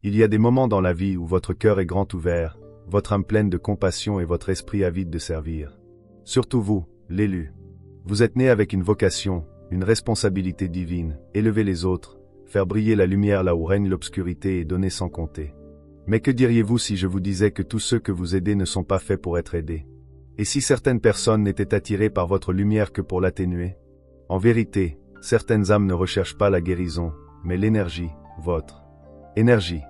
Il y a des moments dans la vie où votre cœur est grand ouvert, votre âme pleine de compassion et votre esprit avide de servir. Surtout vous, l'élu. Vous êtes né avec une vocation, une responsabilité divine, élever les autres, faire briller la lumière là où règne l'obscurité et donner sans compter. Mais que diriez-vous si je vous disais que tous ceux que vous aidez ne sont pas faits pour être aidés? Et si certaines personnes n'étaient attirées par votre lumière que pour l'atténuer? En vérité, certaines âmes ne recherchent pas la guérison, mais l'énergie, votre énergie.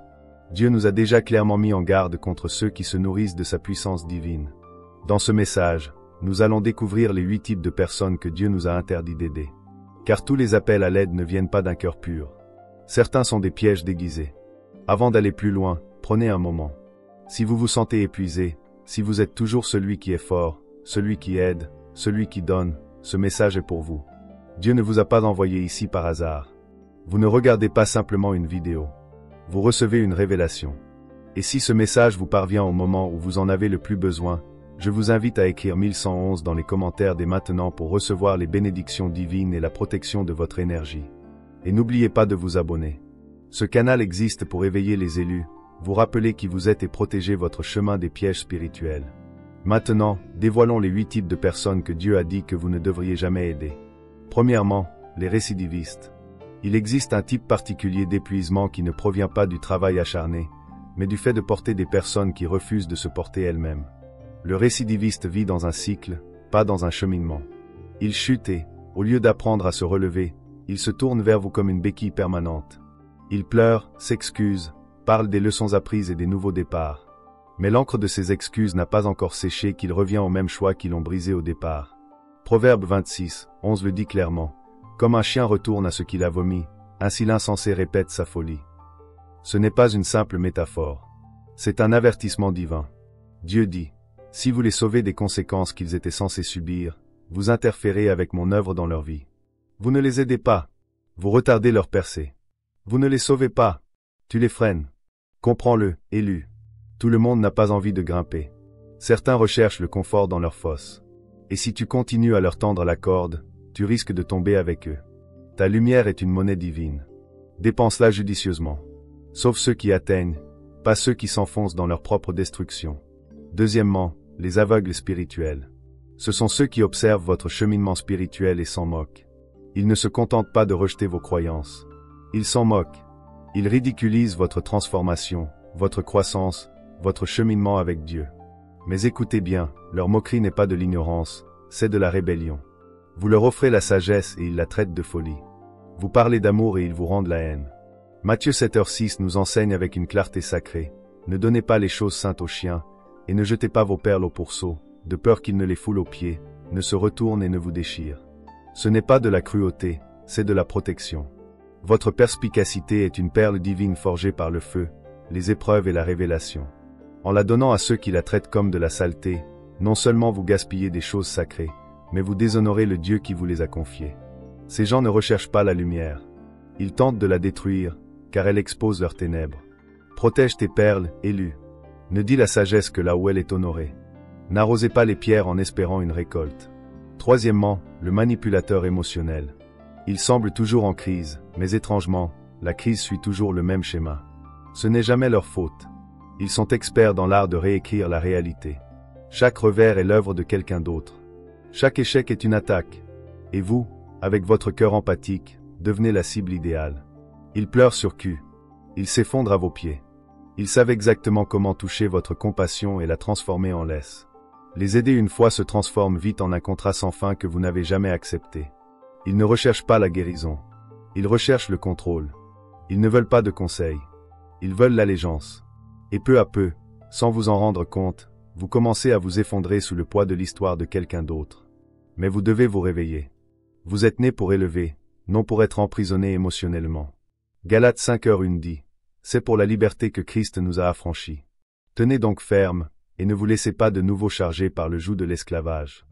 Dieu nous a déjà clairement mis en garde contre ceux qui se nourrissent de sa puissance divine. Dans ce message, nous allons découvrir les 8 types de personnes que Dieu nous a interdit d'aider. Car tous les appels à l'aide ne viennent pas d'un cœur pur. Certains sont des pièges déguisés. Avant d'aller plus loin, prenez un moment. Si vous vous sentez épuisé, si vous êtes toujours celui qui est fort, celui qui aide, celui qui donne, ce message est pour vous. Dieu ne vous a pas envoyé ici par hasard. Vous ne regardez pas simplement une vidéo. Vous recevez une révélation. Et si ce message vous parvient au moment où vous en avez le plus besoin, je vous invite à écrire 1111 dans les commentaires dès maintenant pour recevoir les bénédictions divines et la protection de votre énergie. Et n'oubliez pas de vous abonner. Ce canal existe pour éveiller les élus, vous rappeler qui vous êtes et protéger votre chemin des pièges spirituels. Maintenant, dévoilons les 8 types de personnes que Dieu a dit que vous ne devriez jamais aider. Premièrement, les récidivistes. Il existe un type particulier d'épuisement qui ne provient pas du travail acharné, mais du fait de porter des personnes qui refusent de se porter elles-mêmes. Le récidiviste vit dans un cycle, pas dans un cheminement. Il chute et, au lieu d'apprendre à se relever, il se tourne vers vous comme une béquille permanente. Il pleure, s'excuse, parle des leçons apprises et des nouveaux départs. Mais l'encre de ses excuses n'a pas encore séché qu'il revient au même choix qui l'ont brisé au départ. Proverbe 26, 11 le dit clairement. Comme un chien retourne à ce qu'il a vomi, ainsi l'insensé répète sa folie. Ce n'est pas une simple métaphore. C'est un avertissement divin. Dieu dit, si vous les sauvez des conséquences qu'ils étaient censés subir, vous interférez avec mon œuvre dans leur vie. Vous ne les aidez pas. Vous retardez leur percée. Vous ne les sauvez pas. Tu les freines. Comprends-le, élu. Tout le monde n'a pas envie de grimper. Certains recherchent le confort dans leur fosse. Et si tu continues à leur tendre la corde, tu risques de tomber avec eux. Ta lumière est une monnaie divine. Dépense-la judicieusement. Sauve ceux qui atteignent, pas ceux qui s'enfoncent dans leur propre destruction. Deuxièmement, les aveugles spirituels. Ce sont ceux qui observent votre cheminement spirituel et s'en moquent. Ils ne se contentent pas de rejeter vos croyances. Ils s'en moquent. Ils ridiculisent votre transformation, votre croissance, votre cheminement avec Dieu. Mais écoutez bien, leur moquerie n'est pas de l'ignorance, c'est de la rébellion. Vous leur offrez la sagesse et ils la traitent de folie. Vous parlez d'amour et ils vous rendent la haine. Matthieu 7h6 nous enseigne avec une clarté sacrée. Ne donnez pas les choses saintes aux chiens, et ne jetez pas vos perles au pourceau, de peur qu'ils ne les foulent aux pieds, ne se retournent et ne vous déchirent. Ce n'est pas de la cruauté, c'est de la protection. Votre perspicacité est une perle divine forgée par le feu, les épreuves et la révélation. En la donnant à ceux qui la traitent comme de la saleté, non seulement vous gaspillez des choses sacrées, mais vous déshonorez le Dieu qui vous les a confiées. Ces gens ne recherchent pas la lumière. Ils tentent de la détruire, car elle expose leurs ténèbres. Protège tes perles, élu. Ne dis la sagesse que là où elle est honorée. N'arrosez pas les pierres en espérant une récolte. Troisièmement, le manipulateur émotionnel. Il semble toujours en crise, mais étrangement, la crise suit toujours le même schéma. Ce n'est jamais leur faute. Ils sont experts dans l'art de réécrire la réalité. Chaque revers est l'œuvre de quelqu'un d'autre. Chaque échec est une attaque. Et vous, avec votre cœur empathique, devenez la cible idéale. Ils pleurent sur cul. Ils s'effondrent à vos pieds. Ils savent exactement comment toucher votre compassion et la transformer en laisse. Les aider une fois se transforme vite en un contrat sans fin que vous n'avez jamais accepté. Ils ne recherchent pas la guérison. Ils recherchent le contrôle. Ils ne veulent pas de conseils. Ils veulent l'allégeance. Et peu à peu, sans vous en rendre compte, vous commencez à vous effondrer sous le poids de l'histoire de quelqu'un d'autre. Mais vous devez vous réveiller. Vous êtes né pour élever, non pour être emprisonné émotionnellement. Galates 5h1 dit, c'est pour la liberté que Christ nous a affranchis. Tenez donc ferme, et ne vous laissez pas de nouveau charger par le joug de l'esclavage.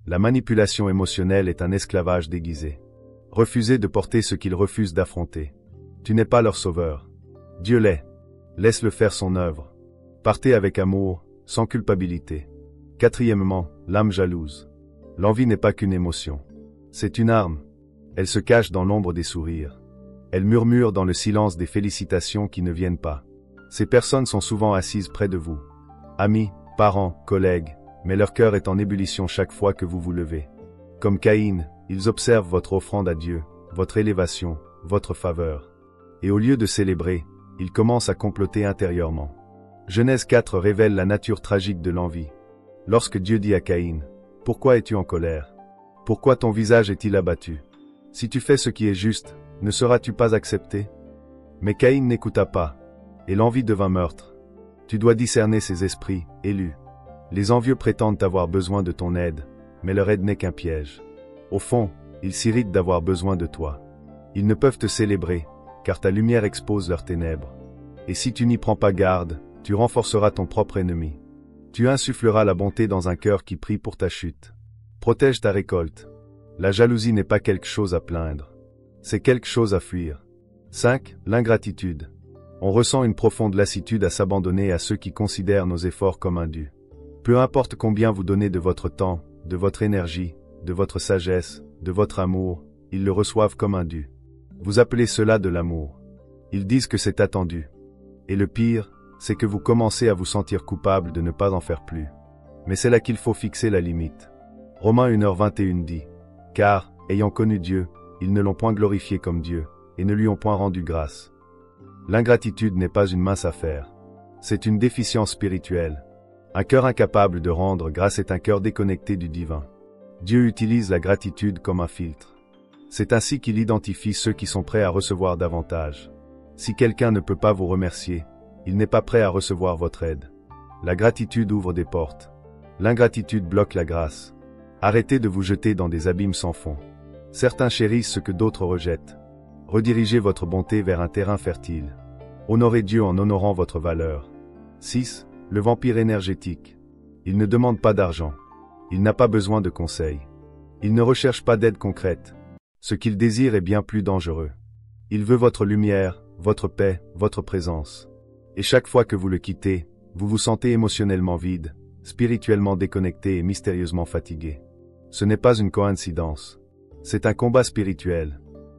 La manipulation émotionnelle est un esclavage déguisé. Refusez de porter ce qu'ils refusent d'affronter. Tu n'es pas leur sauveur. Dieu l'est. Laisse-le faire son œuvre. Partez avec amour, sans culpabilité. Quatrièmement, l'âme jalouse. L'envie n'est pas qu'une émotion. C'est une arme. Elle se cache dans l'ombre des sourires. Elle murmure dans le silence des félicitations qui ne viennent pas. Ces personnes sont souvent assises près de vous. Amis, parents, collègues, mais leur cœur est en ébullition chaque fois que vous vous levez. Comme Caïn, ils observent votre offrande à Dieu, votre élévation, votre faveur. Et au lieu de célébrer, ils commencent à comploter intérieurement. Genèse 4 révèle la nature tragique de l'envie. Lorsque Dieu dit à Caïn, « Pourquoi es-tu en colère? Pourquoi ton visage est-il abattu? Si tu fais ce qui est juste, ne seras-tu pas accepté ?» Mais Caïn n'écouta pas, et l'envie devint meurtre. Tu dois discerner ces esprits, élus. Les envieux prétendent avoir besoin de ton aide, mais leur aide n'est qu'un piège. Au fond, ils s'irritent d'avoir besoin de toi. Ils ne peuvent te célébrer, car ta lumière expose leurs ténèbres. Et si tu n'y prends pas garde, tu renforceras ton propre ennemi. Tu insuffleras la bonté dans un cœur qui prie pour ta chute. Protège ta récolte. La jalousie n'est pas quelque chose à plaindre. C'est quelque chose à fuir. 5. L'ingratitude. On ressent une profonde lassitude à s'abandonner à ceux qui considèrent nos efforts comme indus. Peu importe combien vous donnez de votre temps, de votre énergie, de votre sagesse, de votre amour, ils le reçoivent comme un dû. Vous appelez cela de l'amour. Ils disent que c'est attendu. Et le pire, c'est que vous commencez à vous sentir coupable de ne pas en faire plus. Mais c'est là qu'il faut fixer la limite. Romains 1h21 dit, « Car, ayant connu Dieu, ils ne l'ont point glorifié comme Dieu, et ne lui ont point rendu grâce. » L'ingratitude n'est pas une mince affaire. C'est une déficience spirituelle. Un cœur incapable de rendre grâce est un cœur déconnecté du divin. Dieu utilise la gratitude comme un filtre. C'est ainsi qu'il identifie ceux qui sont prêts à recevoir davantage. Si quelqu'un ne peut pas vous remercier, il n'est pas prêt à recevoir votre aide. La gratitude ouvre des portes. L'ingratitude bloque la grâce. Arrêtez de vous jeter dans des abîmes sans fond. Certains chérissent ce que d'autres rejettent. Redirigez votre bonté vers un terrain fertile. Honorez Dieu en honorant votre valeur. 6. Le vampire énergétique. Il ne demande pas d'argent. Il n'a pas besoin de conseils. Il ne recherche pas d'aide concrète. Ce qu'il désire est bien plus dangereux. Il veut votre lumière, votre paix, votre présence. Et chaque fois que vous le quittez, vous vous sentez émotionnellement vide, spirituellement déconnecté et mystérieusement fatigué. Ce n'est pas une coïncidence. C'est un combat spirituel.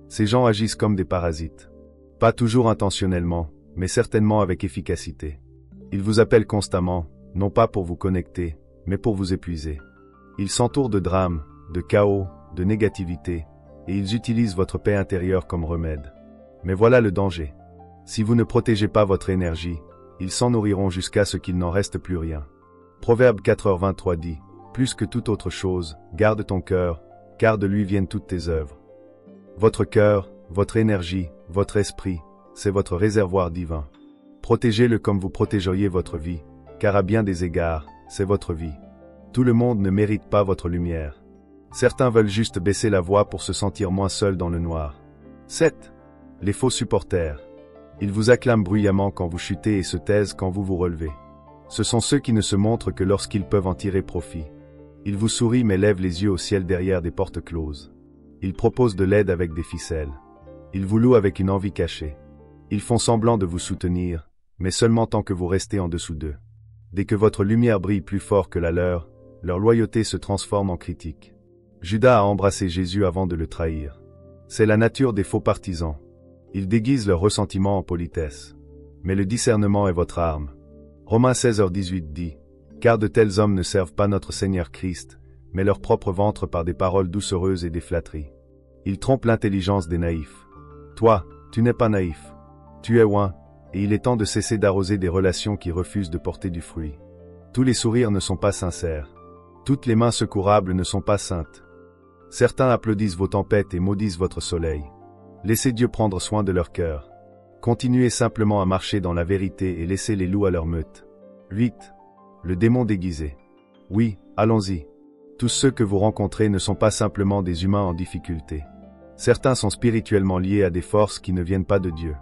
Ces gens agissent comme des parasites. Pas toujours intentionnellement, mais certainement avec efficacité. Ils vous appellent constamment, non pas pour vous connecter, mais pour vous épuiser. Ils s'entourent de drames, de chaos, de négativité, et ils utilisent votre paix intérieure comme remède. Mais voilà le danger. Si vous ne protégez pas votre énergie, ils s'en nourriront jusqu'à ce qu'il n'en reste plus rien. Proverbe 4h23 dit, « Plus que toute autre chose, garde ton cœur, car de lui viennent toutes tes œuvres. » Votre cœur, votre énergie, votre esprit, c'est votre réservoir divin. Protégez-le comme vous protégeriez votre vie, car à bien des égards, c'est votre vie. Tout le monde ne mérite pas votre lumière. Certains veulent juste baisser la voix pour se sentir moins seuls dans le noir. 7. Les faux supporters. Ils vous acclament bruyamment quand vous chutez et se taisent quand vous vous relevez. Ce sont ceux qui ne se montrent que lorsqu'ils peuvent en tirer profit. Ils vous sourient mais lèvent les yeux au ciel derrière des portes closes. Ils proposent de l'aide avec des ficelles. Ils vous louent avec une envie cachée. Ils font semblant de vous soutenir, mais seulement tant que vous restez en dessous d'eux. Dès que votre lumière brille plus fort que la leur loyauté se transforme en critique. Judas a embrassé Jésus avant de le trahir. C'est la nature des faux partisans. Ils déguisent leur ressentiment en politesse. Mais le discernement est votre arme. Romains 16h18 dit, « Car de tels hommes ne servent pas notre Seigneur Christ, mais leur propre ventre par des paroles doucereuses et des flatteries. Ils trompent l'intelligence des naïfs. Toi, tu n'es pas naïf. Tu es oint, et il est temps de cesser d'arroser des relations qui refusent de porter du fruit. Tous les sourires ne sont pas sincères. Toutes les mains secourables ne sont pas saintes. Certains applaudissent vos tempêtes et maudissent votre soleil. Laissez Dieu prendre soin de leur cœur. Continuez simplement à marcher dans la vérité et laissez les loups à leur meute. 8. Le démon déguisé. Oui, allons-y. Tous ceux que vous rencontrez ne sont pas simplement des humains en difficulté. Certains sont spirituellement liés à des forces qui ne viennent pas de Dieu.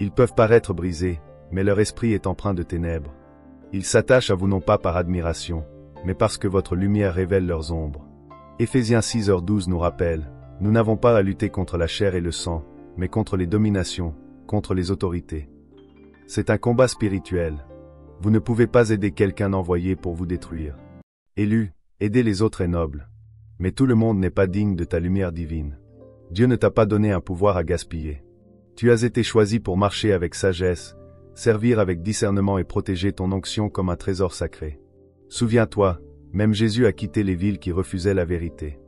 Ils peuvent paraître brisés, mais leur esprit est empreint de ténèbres. Ils s'attachent à vous non pas par admiration, mais parce que votre lumière révèle leurs ombres. Éphésiens 6h12 nous rappelle, « Nous n'avons pas à lutter contre la chair et le sang, mais contre les dominations, contre les autorités. » C'est un combat spirituel. Vous ne pouvez pas aider quelqu'un envoyé pour vous détruire. Élu, aider les autres est noble. Mais tout le monde n'est pas digne de ta lumière divine. Dieu ne t'a pas donné un pouvoir à gaspiller. Tu as été choisi pour marcher avec sagesse, servir avec discernement et protéger ton onction comme un trésor sacré. Souviens-toi, même Jésus a quitté les villes qui refusaient la vérité.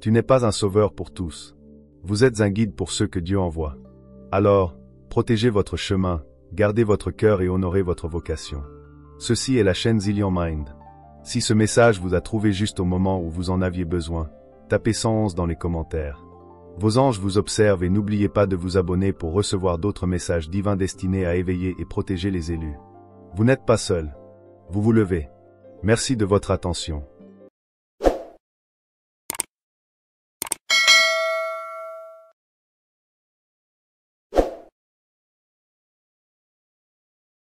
Tu n'es pas un sauveur pour tous. Vous êtes un guide pour ceux que Dieu envoie. Alors, protégez votre chemin, gardez votre cœur et honorez votre vocation. Ceci est la chaîne Zillion Mind. Si ce message vous a trouvé juste au moment où vous en aviez besoin, tapez 111 dans les commentaires. Vos anges vous observent et n'oubliez pas de vous abonner pour recevoir d'autres messages divins destinés à éveiller et protéger les élus. Vous n'êtes pas seul. Vous vous levez. Merci de votre attention.